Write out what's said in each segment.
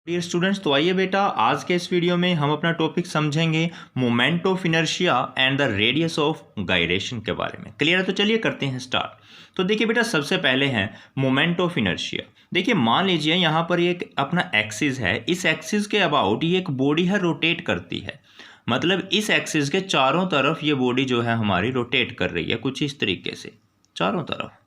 Dear students, तो आइए बेटा आज के इस वीडियो में हम अपना टॉपिक समझेंगे moment of inertia and the radius of gyration के बारे में। क्लियर है? तो चलिए करते हैं स्टार्ट। तो देखिए बेटा, सबसे पहले है मोमेंट ऑफ इनर्शिया। देखिए मान लीजिए यहाँ पर एक अपना एक्सिस है, इस एक्सिस के अबाउट ये एक बॉडी है रोटेट करती है, मतलब इस एक्सिस के चारों तरफ ये बॉडी जो है हमारी रोटेट कर रही है कुछ इस तरीके से चारों तरफ।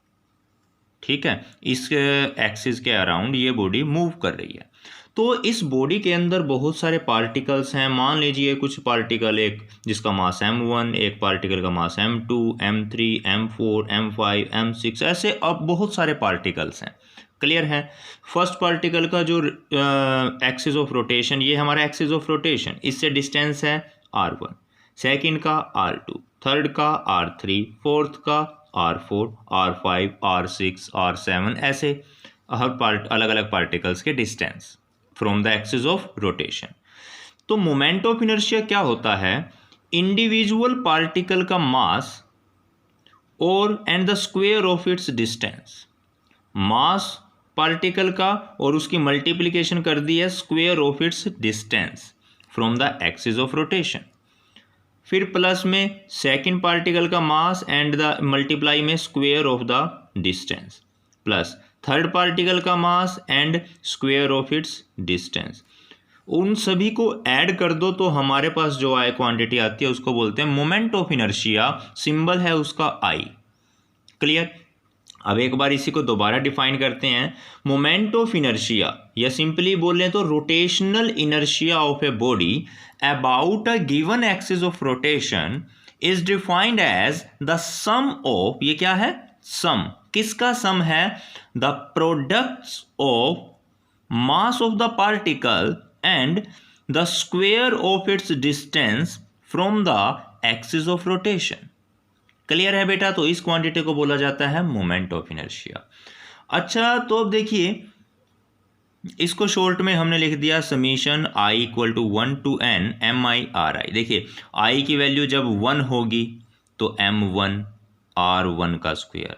ठीक है, इस एक्सिस के अराउंड ये बॉडी मूव कर रही है। तो इस बॉडी के अंदर बहुत सारे पार्टिकल्स हैं। मान लीजिए कुछ पार्टिकल, एक जिसका मास m1, एक पार्टिकल का मास m2, m3, m4, m5, m6, ऐसे अब बहुत सारे पार्टिकल्स हैं। क्लियर है? फर्स्ट पार्टिकल का जो एक्सिस ऑफ रोटेशन, ये हमारा एक्सिस ऑफ रोटेशन, इससे डिस्टेंस है r1, सेकंड का r2, थर्ड का r3, फोर्थ का r4, r5, r6, r7, ऐसे हर पार्ट अलग अलग पार्टिकल्स के distance from the axis of rotation. तो मोमेंट ऑफ इनर्शिया क्या होता है? इंडिविजुअल पार्टिकल का मास और and the square of its distance. Mass particle का और उसकी मल्टीप्लिकेशन कर दी है square of its distance from the axis of rotation. फिर प्लस में सेकंड पार्टिकल का मास एंड द मल्टीप्लाई में square of the distance, plus third particle का mass and square of its distance. उन सभी को ऐड कर दो तो हमारे पास जो आए क्वांटिटी आती है उसको बोलते हैं मोमेंट ऑफ इनर्शिया। सिंबल है उसका आई। क्लियर? अब एक बार इसी को दोबारा डिफाइन करते हैं। मोमेंट ऑफ इनर्शिया, या सिंपली बोलें तो rotational inertia of a body about a given axis of rotation is defined as the sum of, ये क्या है? सम। किसका सम है? The products of mass of the particle and the square of its distance from the axis of rotation. Clear है बेटा? तो इस quantity को बोला जाता है मोमेंट ऑफ इनर्शिया। अच्छा, तो अब देखिए इसको शॉर्ट में हमने लिख दिया summation I equal to 1 to n MI/RI। देखिए आई की वैल्यू जब 1 होगी तो m1 r1 का स्क्वायर,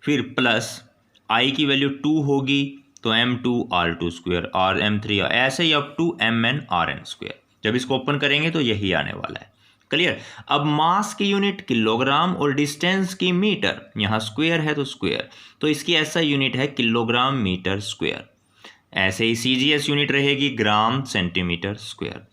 फिर प्लस आई की वैल्यू 2 होगी तो m2 r2 स्क्वायर, और m3 ऐसे ही up to mn rn square. जब इसको ओपन करेंगे तो यही आने वाला है। क्लियर? अब मास की यूनिट किलोग्राम और डिस्टेंस की मीटर, यहाँ स्क्वायर है तो स्क्वायर, तो इसकी ऐसा यूनिट है किलोग्राम मीटर स्क्वायर। ऐसे ही CGS यूनिट रहेगी ग्राम सेंटीमीटर स्क्वायर।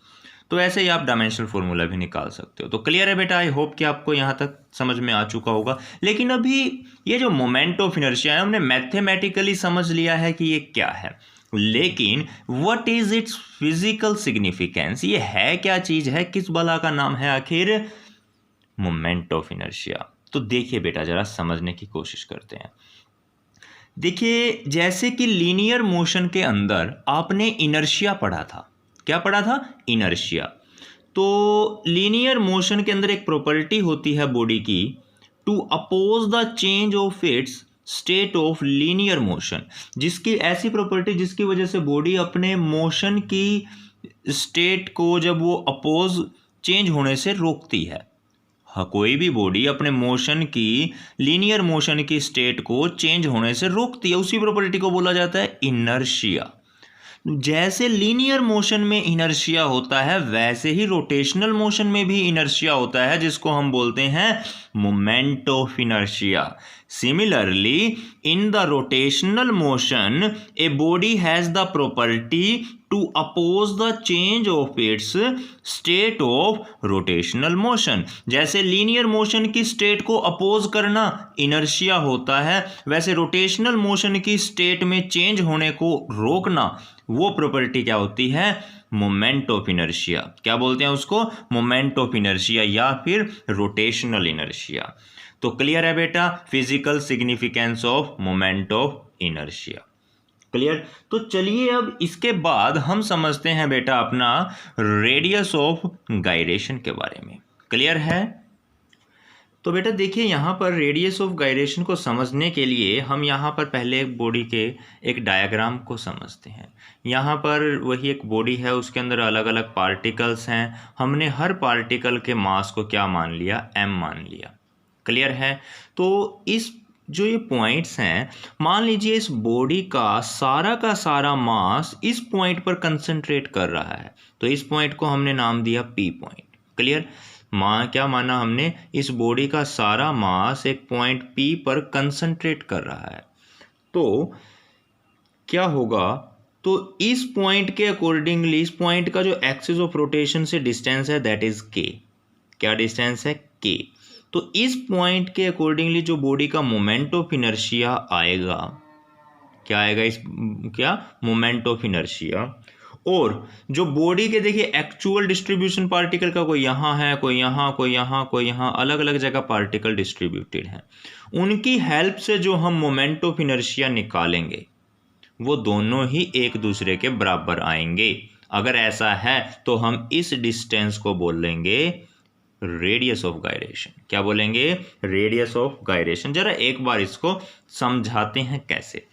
तो ऐसे ही आप डायमेंशनल फॉर्मूला भी निकाल सकते हो। तो क्लियर है बेटा? आई होप कि आपको यहाँ तक समझ में आ चुका होगा। लेकिन अभी ये जो मोमेंट ऑफ इनर्शिया है हमने मैथमेटिकली समझ लिया है कि ये क्या है, लेकिन what is it's physical significance? ये है क्या चीज है, किस बला का नाम है आखिर मोमेंट ऑफ इनर्शिया? तो देखिए बेटा, जरा समझने की कोशिश करते हैं। देखिए जैसे कि लीनियर मोशन के अंदर आपने इनर्शिया पढ़ा था। क्या पढ़ा था? इनर्शिया। तो लीनियर मोशन के अंदर एक प्रॉपर्टी होती है बॉडी की, to oppose the change of its state of linear motion, जिसकी ऐसी प्रॉपर्टी जिसकी वजह से बॉडी अपने मोशन की स्टेट को जब वो अपोज चेंज होने से रोकती है। हाँ, कोई भी बॉडी अपने मोशन की, लीनियर मोशन की स्टेट को चेंज होने से रोकती है, उसी प्रॉपर्टी को बोला जाता है इनर्शिया। जैसे लीनियर मोशन में इनर्शिया होता है वैसे ही रोटेशनल मोशन में भी इनर्शिया होता है, जिसको हम बोलते हैं moment of inertia. Similarly in the rotational motion a body has the property to oppose the change of its state of rotational motion. जैसे लीनियर मोशन की स्टेट को अपोज करना इनर्शिया होता है, वैसे रोटेशनल मोशन की स्टेट में change होने को रोकना, वो प्रॉपर्टी क्या होती है? Moment of inertia. क्या बोलते हैं उसको? मोमेंट ऑफ इनर्शिया या फिर रोटेशनल इनर्शिया। तो क्लियर है बेटा physical significance of moment of inertia? Clear? तो चलिए अब इसके बाद हम समझते हैं बेटा अपना रेडियस ऑफ गायरेशन के बारे में। क्लियर है? तो बेटा देखिए यहाँ पर रेडियस ऑफ गायरेशन को समझने के लिए हम यहाँ पर पहले एक बॉडी के एक डायग्राम को समझते हैं। यहाँ पर वही एक बॉडी है, उसके अंदर अलग अलग पार्टिकल्स हैं। हमने हर पार्टिकल के मास को क्या मान लिया? m मान लिया। क्लियर है? तो इस जो ये पॉइंट्स हैं, मान लीजिए इस बॉडी का सारा मास इस पॉइंट पर कंसंट्रेट कर रहा है, तो इस पॉइंट को हमने नाम दिया पी पॉइंट। क्लियर? क्या माना हमने, इस बॉडी का सारा मास एक पॉइंट पी पर कंसंट्रेट कर रहा है, तो क्या होगा, तो इस पॉइंट के अकॉर्डिंगली इस पॉइंट का जो एक्सिस ऑफ रोटेशन से डिस्टेंस है दैट इज के। क्या डिस्टेंस है? के। तो इस पॉइंट के अकॉर्डिंगली जो बॉडी का मोमेंट ऑफ इनर्शिया आएगा, क्या आएगा, इस क्या मोमेंट ऑफ इनर्शिया, और जो बॉडी के देखिए एक्चुअल डिस्ट्रीब्यूशन पार्टिकल का, कोई यहाँ है, कोई यहाँ, कोई यहाँ, कोई यहाँ, अलग अलग जगह पार्टिकल डिस्ट्रीब्यूटेड हैं, उनकी हेल्प से जो हम मोमेंट ऑफ इनर्शिया निकालेंगे वो दोनों ही एक दूसरे के बराबर आएंगे। अगर ऐसा है तो हम इस डिस्टेंस को बोलेंगे रेडियस ऑफ गायरेशन। क्या बोलेंगे? Radius of gyration. जरा एक बार इसको समझाते हैं कैसे।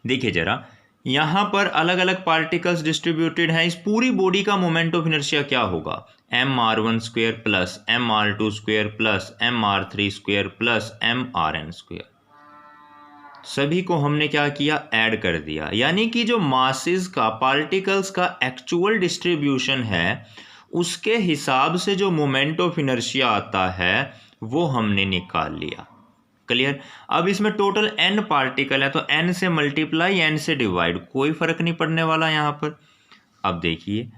देखिए जरा, यहां पर अलग अलग पार्टिकल्स डिस्ट्रीब्यूटेड हैं, इस पूरी बॉडी का मोमेंट ऑफ इनर्शिया क्या होगा, mr1² plus mr2² plus mr3² plus mrn²। सभी को हमने क्या किया, ऐड कर दिया, यानी कि जो मासेस का, पार्टिकल्स का एक्चुअल डिस्ट्रीब्यूशन है उसके हिसाब से जो मोमेंट ऑफ इनर्शिया आता है वो हमने निकाल लिया। क्लियर? अब इसमें टोटल n पार्टिकल है, तो n से मल्टीप्लाई n से डिवाइड, कोई फर्क नहीं पड़ने वाला यहाँ पर। अब देखिए,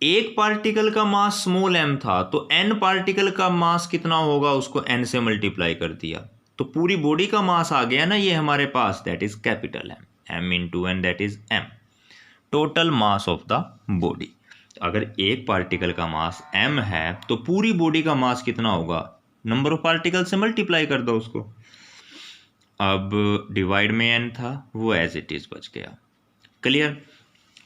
एक पार्टिकल का मास स्मॉल m था, तो n पार्टिकल का मास कितना होगा, उसको n से मल्टीप्लाई कर दिया, तो पूरी बॉडी का मास आ गया ना ये हमारे पास, that is capital M into N, that is M, total mass of the body. अगर एक पार्टिकल का मास m है तो पूरी बॉडी का मास कितना होगा, नंबर ऑफ पार्टिकल से मल्टीप्लाई कर दो उसको। अब डिवाइड में n था, वो एज इट इज बच गया। क्लियर?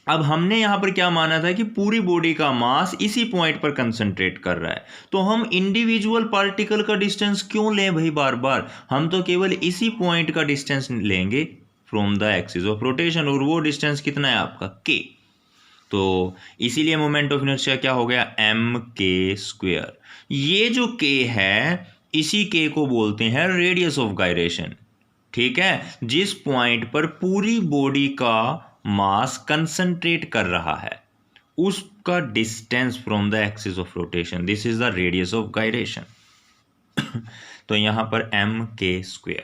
अब हमने यहाँ पर क्या माना था कि पूरी बॉडी का मास इसी पॉइंट पर कंसंट्रेट कर रहा है, तो हम इंडिविजुअल पार्टिकल का डिस्टेंस क्यों लें भाई बार बार, हम तो केवल इसी पॉइंट का डिस्टेंस लेंगे from the axis of rotation, और वो डिस्टेंस कितना है आपका, k। तो इसीलिए मोमेंट ऑफ इनर्शिया क्या हो गया, mk²। ये जो k है, इसी k को बोलते हैं रेडियस ऑफ गायरेशन। ठीक है? जिस पॉइंट पर पूरी बॉडी का मास कंसंट्रेट कर रहा है उसका distance from the axis of rotation, this is the radius of gyration. तो यहां पर mk²।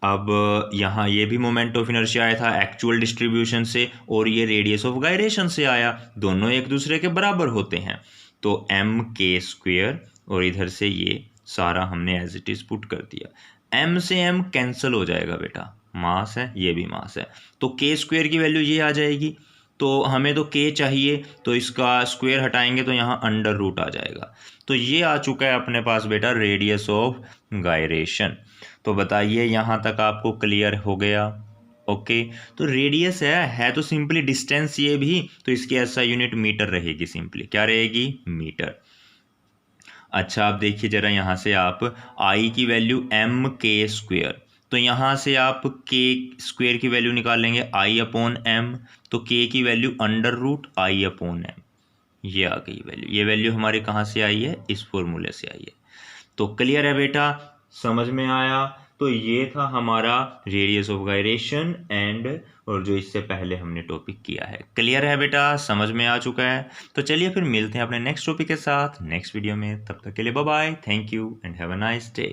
अब यहाँ ये भी मोमेंट ऑफ इनर्शिया आया था एक्चुअल डिस्ट्रीब्यूशन से, और ये रेडियस ऑफ गायरेशन से आया, दोनों एक दूसरे के बराबर होते हैं, तो mk², और इधर से ये सारा हमने एज इट इज पुट कर दिया। m से m कैंसिल हो जाएगा बेटा, मास है, ये भी मास है, तो k² की वैल्यू ये आ जाएगी, तो हमें तो k चाहिए, तो इसका स्क्वायर हटाएंगे तो यहाँ अंडर रूट आ जाएगा। तो ये आ चुका है अपने पास बेटा रेडियस ऑफ गायरेशन। तो बताइए यहाँ तक आपको क्लियर हो गया? ओके, तो रेडियस है तो सिंपली डिस्टेंस ये भी, तो इसकी ऐसा यूनिट मीटर रहेगी, सिंपली क्या रहेगी, मीटर। अच्छा, आप देखिए जरा, यहाँ से आप i की वैल्यू mk², तो यहाँ से आप k² की वैल्यू निकालेंगे i/m, तो k की वैल्यू अंडर रूट i/m, ये आ गई वैल्यू। ये वैल्यू हमारे कहाँ से आई है, इस फॉर्मूले से आई है। तो क्लियर है बेटा, समझ में आया? तो ये था हमारा रेडियस ऑफ गायरेशन एंड, और जो इससे पहले हमने टॉपिक किया है। क्लियर है बेटा, समझ में आ चुका है? तो चलिए फिर मिलते हैं अपने नेक्स्ट टॉपिक के साथ नेक्स्ट वीडियो में। तब तक के लिए bye bye, thank you and have a nice day.